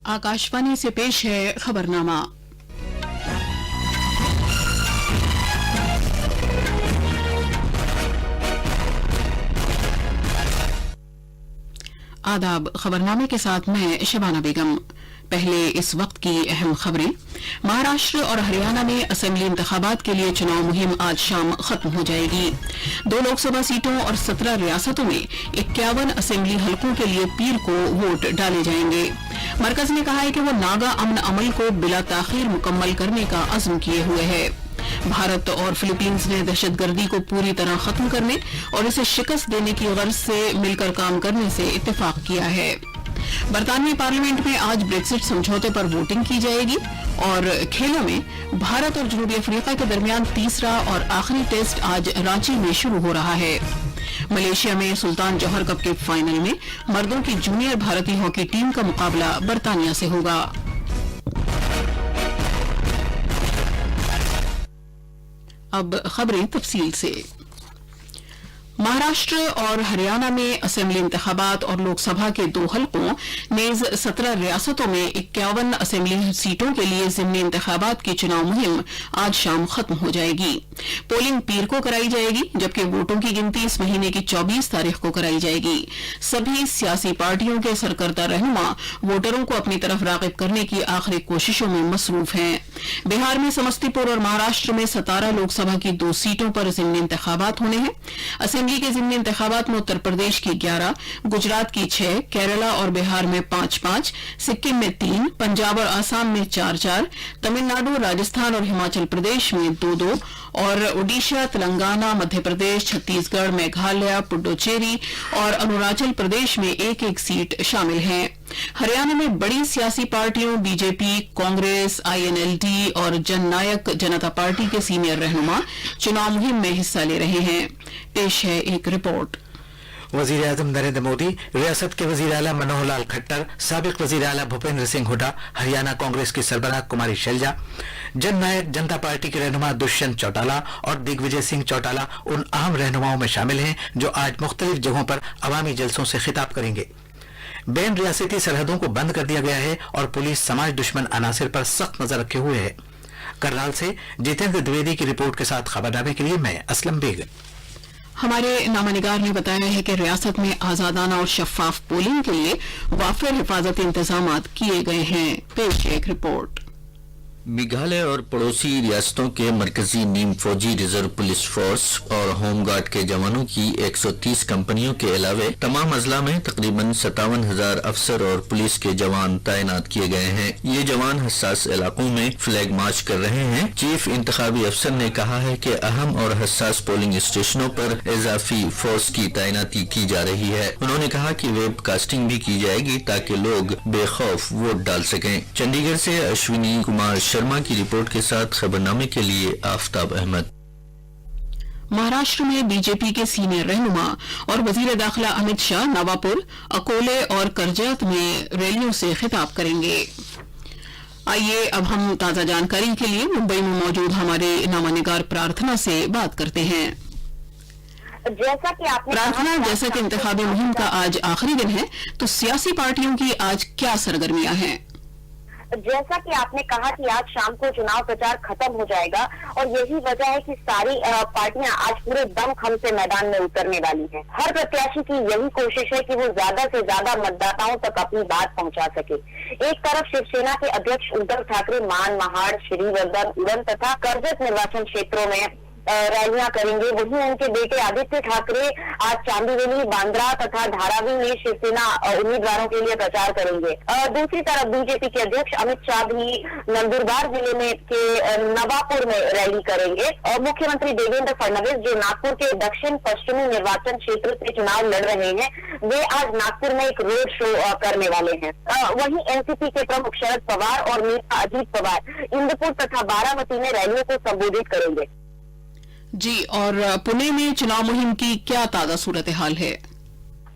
आकाशवाणी से पेश है खबरनामा। आदाब। खबरनामे के साथ मैं शबाना बेगम। पहले इस वक्त की अहम खबरें। महाराष्ट्र और हरियाणा में असेंबली इंतखाबात के लिए चुनाव मुहिम आज शाम खत्म हो जाएगी। 2 लोकसभा सीटों और 17 रियासतों में 51 असेंबली हलकों के लिए पीर को वोट डाले जाएंगे। मरकज ने कहा है कि वो नागा अमन अमल को बिला ताखीर मुकम्मल करने का अज़्म किए हुए है। भारत और फिलीपींस ने दहशतगर्दी को पूरी तरह खत्म करने और इसे शिकस्त देने की गर्ज से मिलकर काम करने से इत्तेफाक किया है। बरतानवी पार्लियामेंट में आज ब्रेक्सिट समझौते पर वोटिंग की जाएगी और खेलों में भारत और जनूबी अफ्रीका के दरमियान तीसरा और आखिरी टेस्ट आज रांची में शुरू हो रहा है। मलेशिया में सुल्तान जौहर कप के फाइनल में मर्दों की जूनियर भारतीय हॉकी टीम का मुकाबला बरतानिया से होगा। अब खबरें तफसील से। महाराष्ट्र और हरियाणा में असेंबली इंतखाबात और लोकसभा के 2 हलकों नेज 17 रियासतों में 51 असेंबली सीटों के लिए ज़िमनी इंतखाबात की चुनाव मुहिम आज शाम खत्म हो जाएगी। पोलिंग पीर को कराई जाएगी, जबकि वोटों की गिनती इस महीने की 24 तारीख को कराई जाएगी। सभी सियासी पार्टियों के सरकर्दा रहनुमा वोटरों को अपनी तरफ राग़िब करने की आखिरी कोशिशों में मसरूफ हैं। बिहार में समस्तीपुर और महाराष्ट्र में 17 लोकसभा की 2 सीटों पर ज़िमनी इंतखाबात होने हैं। असेंबली के ज़िमनी इंतखाबात में उत्तर प्रदेश की 11, गुजरात की 6, केरला और बिहार में 5-5, सिक्किम में 3, पंजाब और आसाम में 4-4, तमिलनाडु, राजस्थान और हिमाचल प्रदेश में 2-2 और ओडिशा, तेलंगाना, मध्य प्रदेश, छत्तीसगढ़, मेघालय, पुडुचेरी और अरुणाचल प्रदेश में 1-1 सीट शामिल हैं। हरियाणा में बड़ी सियासी पार्टियों बीजेपी, कांग्रेस, आईएनएलडी और जननायक जनता पार्टी के सीनियर रहनुमा चुनाव मुहिम में हिस्सा ले रहे हैं। पेश है एक रिपोर्ट। वजीर आजम नरेंद्र मोदी, रियासत के वजीर आला मनोहर लाल खट्टर, साबिक वजीर आला भूपेंद्र सिंह हुड्डा, हरियाणा कांग्रेस की सरबराह कुमारी शैलजा, जननायक जनता पार्टी के रहनुमा दुष्यंत चौटाला और दिग्विजय सिंह चौटाला उन अहम रहनुमाओं में शामिल हैं जो आज मुख्तलिफ जगहों पर अवामी जलसों से खिताब करेंगे। बेन रियासती सरहदों को बंद कर दिया गया है और पुलिस समाज दुश्मन अनासिर पर सख्त नजर रखे हुए है। करनाल से जितेंद्र द्विवेदी की रिपोर्ट के साथ खबरनामे के लिए मैं असलम बेग। हमारे नामानिगार ने बताया है कि रियासत में आजादाना और शफाफ पोलिंग के लिए वाफिर हिफाजती इंतजाम किए गए हैं। पेश एक रिपोर्ट। मेघालय और पड़ोसी रियासतों के मरकजी नीम फौजी रिजर्व पुलिस फोर्स और होमगार्ड के जवानों की 130 कंपनियों के अलावे तमाम अजला में तकरीबन 57,000 अफसर और पुलिस के जवान तैनात किए गए हैं। ये जवान हसास इलाकों में फ्लैग मार्च कर रहे हैं। चीफ इंतखाबी अफसर ने कहा है कि अहम और हसास पोलिंग स्टेशनों पर इजाफी फोर्स की तैनाती की जा रही है। उन्होंने कहा कि वेबकास्टिंग भी की जाएगी ताकि लोग बेखौफ वोट डाल सकें। चंडीगढ़ से अश्विनी कुमार शर्मा की रिपोर्ट के साथ खबरनामे के लिए आफताब अहमद। महाराष्ट्र में बीजेपी के सीनियर रहनुमा और वजीर दाखिला अमित शाह नवापुर, अकोले और करजत में रैलियों से खिताब करेंगे। आइए अब हम ताजा जानकारी के लिए मुंबई में मौजूद हमारे नामानिगार प्रार्थना से बात करते हैं। जैसा कि आपने प्रार्थना, जैसा कि इंतखाबी मुहिम का आज आखिरी दिन है, तो सियासी पार्टियों की आज क्या सरगर्मियां हैं? जैसा कि आपने कहा कि आज शाम को चुनाव प्रचार खत्म हो जाएगा और यही वजह है कि सारी पार्टियां आज पूरे दमखम से मैदान में उतरने वाली हैं। हर प्रत्याशी की यही कोशिश है कि वो ज्यादा से ज्यादा मतदाताओं तक अपनी बात पहुंचा सके। एक तरफ शिवसेना के अध्यक्ष उद्धव ठाकरे मान, महाड़, श्रीवर्धन, उड़न तथा करजत निर्वाचन क्षेत्रों में रैलियां करेंगे, वहीं उनके बेटे आदित्य ठाकरे आज चांदीवली, बांद्रा तथा धारावी में शिवसेना उम्मीदवारों के लिए प्रचार करेंगे। दूसरी तरफ बीजेपी के अध्यक्ष अमित शाह भी नंदुरबार जिले में के नवापुर में रैली करेंगे और मुख्यमंत्री देवेंद्र फडणवीस जो नागपुर के दक्षिण पश्चिमी निर्वाचन क्षेत्र से चुनाव लड़ रहे हैं, वे आज नागपुर में एक रोड शो करने वाले हैं। वहीं एनसीपी के प्रमुख शरद पवार और नेता अजीत पवार इंदुपुर तथा बारामती में रैलियों को संबोधित करेंगे। जी, और पुणे में चुनाव मुहिम की क्या ताजा सूरत हाल है?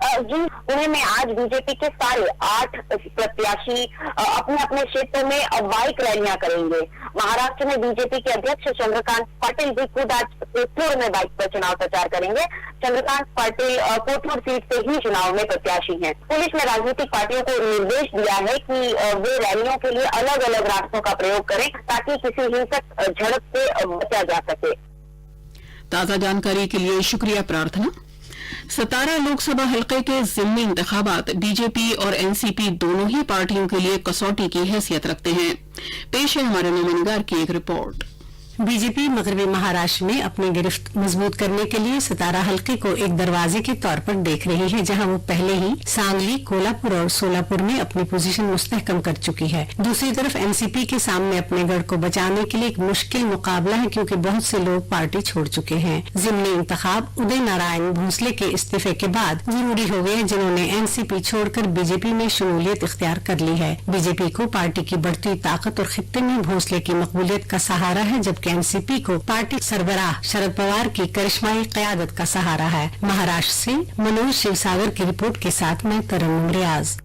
जी, पुणे में आज बीजेपी के सारे 8 प्रत्याशी अपने अपने क्षेत्रों में बाइक रैलियां करेंगे। महाराष्ट्र में बीजेपी के अध्यक्ष चंद्रकांत पाटिल भी खुद आज कोथरूड में बाइक पर चुनाव प्रचार करेंगे। चंद्रकांत पाटिल कोथरूड सीट से ही चुनाव में प्रत्याशी हैं। पुलिस ने राजनीतिक पार्टियों को निर्देश दिया है कि वे रैलियों के लिए अलग अलग रास्तों का प्रयोग करें ताकि किसी हिंसक झड़प से बचा जा सके। ताजा जानकारी के लिए शुक्रिया प्रार्थना। सतारा लोकसभा हलके के जिमनी इंतखाबात बीजेपी और एनसीपी दोनों ही पार्टियों के लिए कसौटी की हैसियत रखते हैं। पेश है हमारे नुमाइंदगार की एक रिपोर्ट। बीजेपी मगरबी महाराष्ट्र में अपनी गिरफ्त मजबूत करने के लिए सतारा हलके को एक दरवाजे के तौर पर देख रही है, जहां वो पहले ही सांगली, कोल्हापुर और सोलापुर में अपनी पोजीशन मुस्तहकम कर चुकी है। दूसरी तरफ एनसीपी के सामने अपने गढ़ को बचाने के लिए एक मुश्किल मुकाबला है, क्योंकि बहुत से लोग पार्टी छोड़ चुके हैं। जिमनी इंतखाब उदय नारायण भोसले के इस्तीफे के बाद जरूरी हो गए, जिन्होंने एनसीपी छोड़कर बीजेपी में शमूलियत इख्तियार कर ली है। बीजेपी को पार्टी की बढ़ती ताकत और खित्ते में भोसले की मकबूलियत का सहारा है, जबकि एनसीपी को पार्टी सरबराह शरद पवार की करिश्माई क़यादत का सहारा है। महाराष्ट्र से मनोज शिवसागर की रिपोर्ट के साथ मैं तरन्नुम रियाज।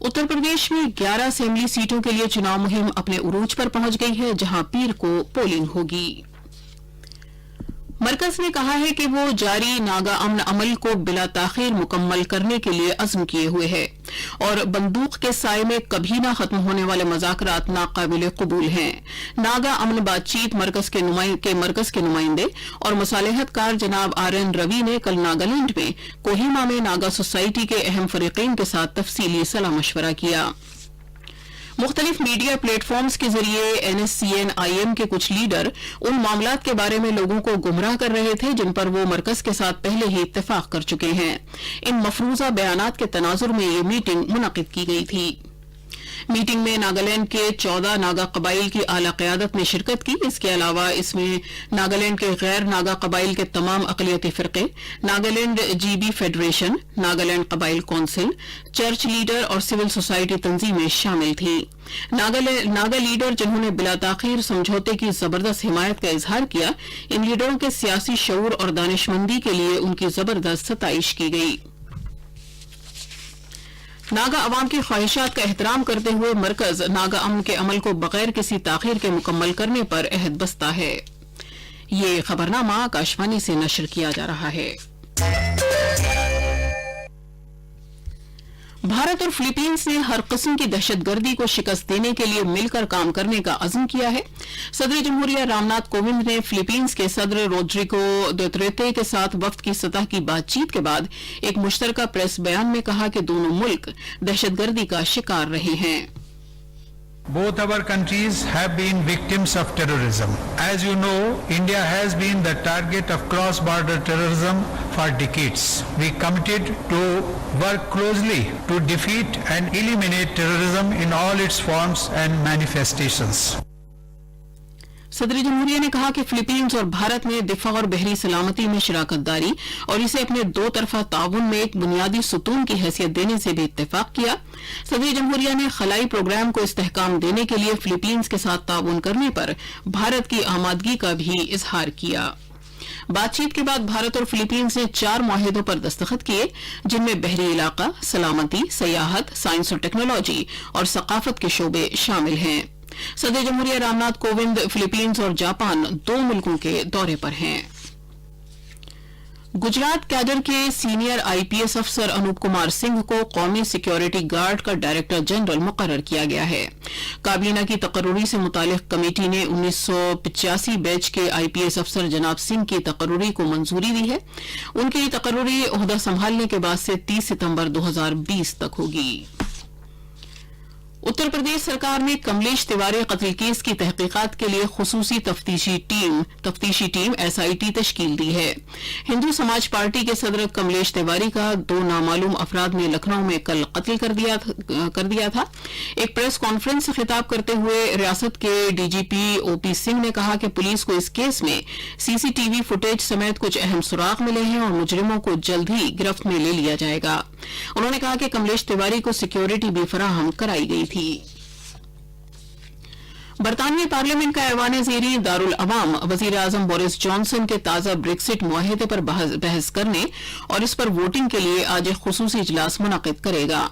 उत्तर प्रदेश में 11 असेंबली सीटों के लिए चुनाव मुहिम अपने उरूज पर पहुंच गई है, जहां पीर को पोलिंग होगी। मरकज ने कहा है कि वो जारी नागा अमन अमल को बिला ताखीर मुकम्मल करने के लिए अज़्म किए हुए है और बंदूक के साए में कभी न खत्म होने वाले मज़ाकरात नाकाबिले कबूल हैं। नागा अमन बातचीत मरकज के नुमाइंदे और मुसालहतकार जनाब RN रवि ने कल नागालैंड में कोहिमा में नागा सोसाइटी के अहम फरीकीन के साथ तफसीली सलाह मशवरा किया। मुख्तलिफ मीडिया प्लेटफॉर्म्स के जरिए NSCN-IM के कुछ लीडर उन मामलात के बारे में लोगों को गुमराह कर रहे थे जिन पर वो मरकज के साथ पहले ही इत्तेफाक कर चुके हैं। इन मफरूजा बयानात के तनाजुर में ये मीटिंग मुनक़िद की गई थी। मीटिंग में नागालैंड के 14 नागा कबाइल की आला क़यादत ने शिरकत की। इसके अलावा इसमें नागालैंड के गैर नागा कबाइल के तमाम अक़लियती फ़िरक़े, नागालैंड GB फेडरेशन, नागालैंड कबाइल कौंसिल, चर्च लीडर और सिविल सोसाइटी तंजीमें शामिल थी। नागा लीडर जिन्होंने बिला ताख़ीर समझौते की जबरदस्त हिमायत का इजहार किया, इन लीडरों के सियासी शऊर और दानिशमंदी के लिए उनकी जबरदस्त सताइश की गई। नागा अवाम की ख्वाहिशात का एहतराम करते हुए मरकज नागा अमन के अमल को बगैर किसी ताखीर के मुकम्मल करने पर अहद बस्ता है। ये खबरनामा आकाशवाणी से नशर किया जा रहा है। भारत और फिलीपींस ने हर किस्म की दहशतगर्दी को शिकस्त देने के लिए मिलकर काम करने का अज़्म किया है। सदर जमहूरिया रामनाथ कोविंद ने फिलीपींस के सदर रोड्रिगो दुतर्ते के साथ वफ्द की सतह की बातचीत के बाद एक मुश्तरका प्रेस बयान में कहा कि दोनों मुल्क दहशतगर्दी का शिकार रहे हैं। Both our countries have been victims of terrorism. As you know, India has been the target of cross-border terrorism for decades. We committed to work closely to defeat and eliminate terrorism in all its forms and manifestations. सदर जमहूरिया ने कहा कि Philippines और भारत ने दिफा और बहरी सलामती में शराकत दारी और इसे अपने दो तरफा ताउन में एक बुनियादी सुतून की हैसियत देने से भी इत्तेफाक किया। सदर जमहूरिया ने खलाई प्रोग्राम को इस्तेहकाम देने के लिए फिलीपींस के साथ ताउन करने पर भारत की आमादगी का भी इजहार किया। बातचीत के बाद भारत और फिलीपींस ने 4 मुआहिदों पर दस्तखत किए, जिनमें बहरी इलाका, सलामती, सयाहत, साइंस और टेक्नोलॉजी और सकाफत के शोबे शामिल हैं। सदर जमहूरिया रामनाथ कोविंद फिलीपींस और जापान 2 मुल्कों के दौरे पर हैं। गुजरात कैडर के सीनियर IPS अफसर अनूप कुमार सिंह को कौमी सिक्योरिटी गार्ड का डायरेक्टर जनरल मुकर्रर किया गया है। काबीना की तकर्रुरी से मुतालिक कमेटी ने 1985 बैच के IPS अफसर जनाब सिंह की तकर्रुरी को मंजूरी दी है। उनकी तकर्रुरी ओहदा संभालने के बाद से 30 सितंबर 2020 तक होगी। उत्तर प्रदेश सरकार ने कमलेश तिवारी कत्ल केस की तहकीकात के लिए खुसूसी तफ्तीशी टीम SIT तश्कील दी है। हिंदू समाज पार्टी के सदर कमलेश तिवारी का 2 नामालूम अफराद ने लखनऊ में कल कत्ल कर दिया था। एक प्रेस कॉन्फ्रेंस से खिताब करते हुए रियासत के DGP OP सिंह ने कहा कि पुलिस को इस केस में CCTV फुटेज समेत कुछ अहम सुराग मिले हैं और मुजरिमों को जल्द ही गिरफ्त में ले लिया जाएगा। उन्होंने कहा कि कमलेश तिवारी को सिक्योरिटी भी फराहम कराई गई थी। बरतानिया पार्लियामेंट का ऐवान ज़ेरी दारुल अवाम वज़ीर आज़म बोरिस जॉनसन के ताज़ा ब्रेक्सिट मुआहिदे पर बहस करने और इस पर वोटिंग के लिए आज एक खुसूसी इजलास मुनक़िद करेगा।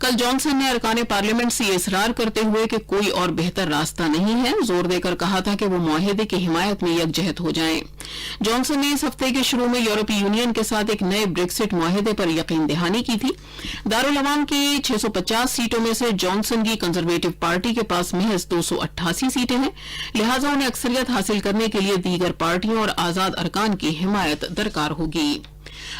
कल जॉनसन ने अरकान पार्लियामेंट से ये इसरार करते हुए कि कोई और बेहतर रास्ता नहीं है, जोर देकर कहा था कि वो मुआहिदे की हिमायत में यकजहत हो जाएं। जॉनसन ने इस हफ्ते के शुरू में यूरोपीय यूनियन के साथ एक नए ब्रेक्सिट मुआहिदे पर यकीन दहानी की थी। दारुल अवाम की 650 सीटों में से जॉनसन की कंजर्वेटिव पार्टी के पास महज 288 सीटें हैं, लिहाजा उन्हें अक्सरियत हासिल करने के लिए दीगर पार्टियों और आजाद अरकान की हिमायत दरकार होगी।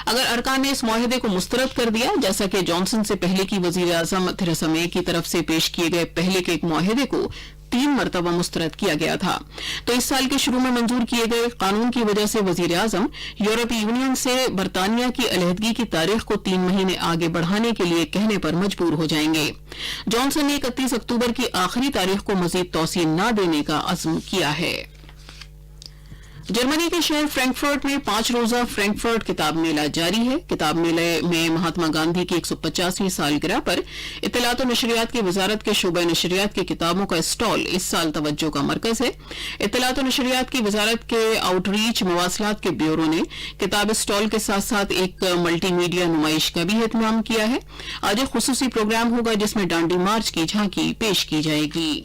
अगर अरकान ने इस मुआहिदे को मुस्तरद कर दिया, जैसा कि जॉनसन से पहले की वजीर आजम थेरेसा मे की तरफ से पेश किए गए पहले के एक मुआहिदे को 3 मरतबा मुस्तरद किया गया था, तो इस साल के शुरू में मंजूर किए गए कानून की वजह से वजीर आजम यूरोपीय यूनियन से बरतानिया की अलहदगी की तारीख को 3 महीने आगे बढ़ाने के लिए कहने पर मजबूर हो जाएंगे। जॉनसन ने 31 अक्टूबर की आखिरी तारीख को मजीद तौसील न देने का अज़्म किया है। जर्मनी के शहर फ्रैंकफर्ट में 5 रोजा फ्रैंकफर्ट किताब मेला जारी है। किताब मेले में महात्मा गांधी की 150वीं सालगिरह पर इत्तलात और नशरियात की वजारत के शोबे नशरियात की किताबों का स्टॉल इस साल तवज्जो का मरकज है। इत्तलात और नशरियात की वजारत के आउटरीच मवासलात के ब्यूरो ने किताब स्टॉल के साथ साथ एक मल्टी मीडिया नुमाइश का भी एहतमाम किया है। आज एक खुसूसी प्रोग्राम होगा जिसमें डांडी मार्च की झांकी पेश की जाएगी।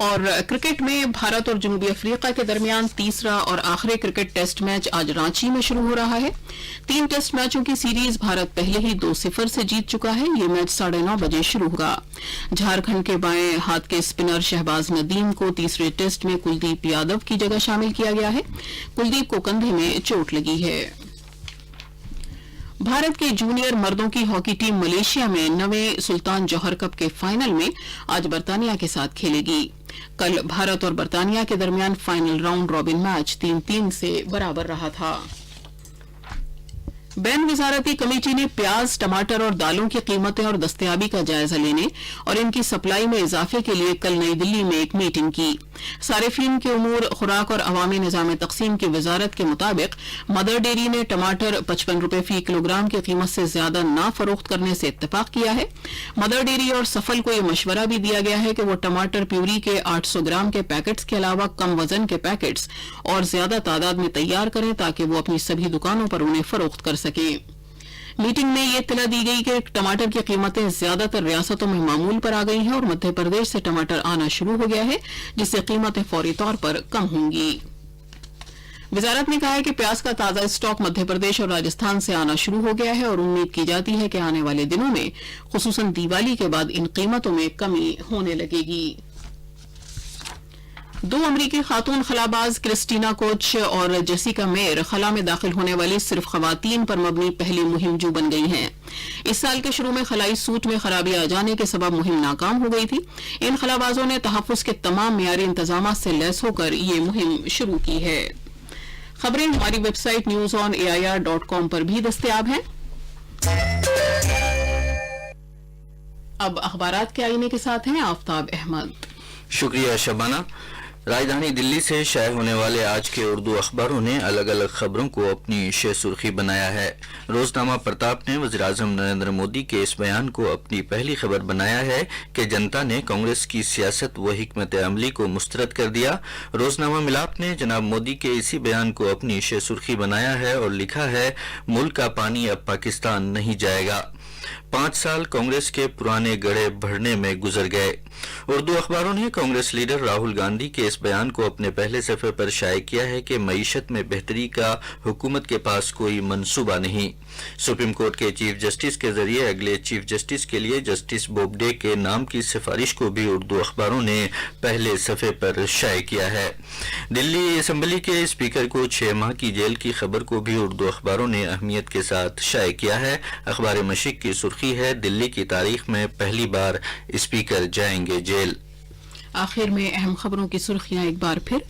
और क्रिकेट में भारत और जनूबी अफ्रीका के दरमियान तीसरा और आखिरी क्रिकेट टेस्ट मैच आज रांची में शुरू हो रहा है। 3 टेस्ट मैचों की सीरीज भारत पहले ही 2-0 से जीत चुका है। ये मैच 9:30 बजे शुरू होगा। झारखंड के बाएं हाथ के स्पिनर शहबाज नदीम को तीसरे टेस्ट में कुलदीप यादव की जगह शामिल किया गया है। कुलदीप को कंधे में चोट लगी है। भारत के जूनियर मर्दों की हॉकी टीम मलेशिया में 9वें सुल्तान जौहर कप के फाइनल में आज बरतानिया के साथ खेलेगी। कल भारत और बरतानिया के दरमियान फाइनल राउंड रॉबिन मैच 3-3 से बराबर रहा था। बैन वजारती कमेटी ने प्याज, टमाटर और दालों की कीमतें और दस्तयाबी का जायजा लेने और इनकी सप्लाई में इजाफे के लिए कल नई दिल्ली में एक मीटिंग की। सारिफीन के उमूर, खुराक और अवामी निजाम तकसीम की वजारत के मुताबिक मदर डेयरी ने टमाटर 55 रुपए फी किलोग्राम की कीमत से ज्यादा ना फरोख्त करने से इत्तेफाक किया है। मदर डेयरी और सफल को यह मशवरा भी दिया गया है कि वो टमाटर प्यूरी के 800 ग्राम के पैकेट्स के अलावा कम वजन के पैकेट्स और ज्यादा तादाद में तैयार करें ताकि वो अपनी सभी दुकानों पर उन्हें फरोख्त कर सके। मीटिंग में ये इत्तला दी गई कि टमाटर की कीमतें ज्यादातर रियासतों में मामूल पर आ गई हैं और मध्य प्रदेश से टमाटर आना शुरू हो गया है, जिससे कीमतें फौरी तौर पर कम होंगी। वजारत ने कहा है कि प्याज का ताजा स्टॉक मध्य प्रदेश और राजस्थान से आना शुरू हो गया है और उम्मीद की जाती है कि आने वाले दिनों में खुसूसन दिवाली के बाद इन कीमतों में कमी होने लगेगी। 2 अमरीकी खातून खलाबाज क्रिस्टीना कोच और जेसिका मेयर खला में दाखिल होने वाली सिर्फ खवातीन पर मबनी पहली मुहिम बन गई हैं। इस साल के शुरू में खलाई सूट में खराबी आ जाने के सबब मुहिम नाकाम हो गई थी। इन खलाबाजों ने तहफ्फुज के तमाम मियारी इंतजाम से लैस होकर ये मुहिम शुरू की है। खबरें हमारी वेबसाइट newsonair.com पर भी दस्तयाब हैं। अब अखबारात के आईने के साथ हैं आफ्ताब अहमद। शुक्रिया शबाना। राजधानी दिल्ली से शाये होने वाले आज के उर्दू अखबारों ने अलग अलग खबरों को अपनी शे सुर्खी बनाया है। रोजनामा प्रताप ने वज़ीर-ए-आज़म नरेंद्र मोदी के इस बयान को अपनी पहली खबर बनाया है कि जनता ने कांग्रेस की सियासत व हिकमत अमली को मुस्तरद कर दिया। रोजनामा मिलाप ने जनाब मोदी के इसी बयान को अपनी शे सुर्खी बनाया है और लिखा है, मुल्क का पानी अब पाकिस्तान नहीं जाएगा। 5 साल कांग्रेस के पुराने गड़े भरने में गुजर गए। उर्दू अखबारों ने कांग्रेस लीडर राहुल गांधी के इस बयान को अपने पहले सफ़े पर शाये किया है कि मईशत में बेहतरी का हुकूमत के पास कोई मंसूबा नहीं। सुप्रीम कोर्ट के चीफ जस्टिस के जरिए अगले चीफ जस्टिस के लिए जस्टिस बोबडे के नाम की सिफारिश को भी उर्दू अखबारों ने पहले सफ़े पर शाये किया है। दिल्ली असम्बली के स्पीकर को 6 माह की जेल की खबर को भी उर्दू अखबारों ने अहमियत के साथ शाये किया है। अखबार मशिक की सुर्खी है, दिल्ली की तारीख में पहली बार स्पीकर जाएंगे जेल। आखिर में अहम खबरों की सुर्खियां एक बार फिर।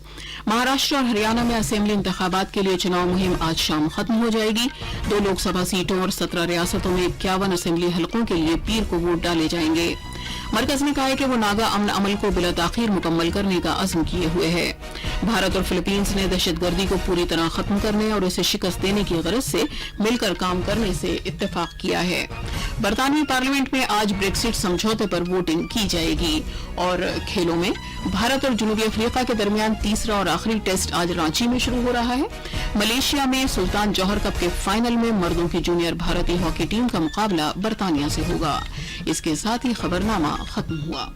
महाराष्ट्र और हरियाणा में असेंबली इंतखाबात के लिए चुनाव मुहिम आज शाम खत्म हो जाएगी। 2 लोकसभा सीटों और 17 रियासतों में 51 असेंबली हलकों के लिए पीर को वोट डाले जाएंगे। मरकज ने कहा है कि वो नागा अमन अमल को बिला ताखीर मुकम्मल करने का अज़्म किए हुए है। भारत और फिलीपींस ने दहशतगर्दी को पूरी तरह खत्म करने और इसे शिकस्त देने की गरज से मिलकर काम करने से इत्तेफाक किया है। برطانवी पार्लियामेंट में आज ब्रेक्सिट समझौते पर वोटिंग की जाएगी। और खेलों में भारत और जनूबी अफ्रीका के दरमियान तीसरा और आखिरी टेस्ट आज रांची में शुरू हो रहा है। मलेशिया में सुल्तान जौहर कप के फाइनल में मर्दों की जूनियर भारतीय हॉकी टीम का मुकाबला बर्तानिया से होगा। इसके साथ ही खबरनामा खत्म हुआ।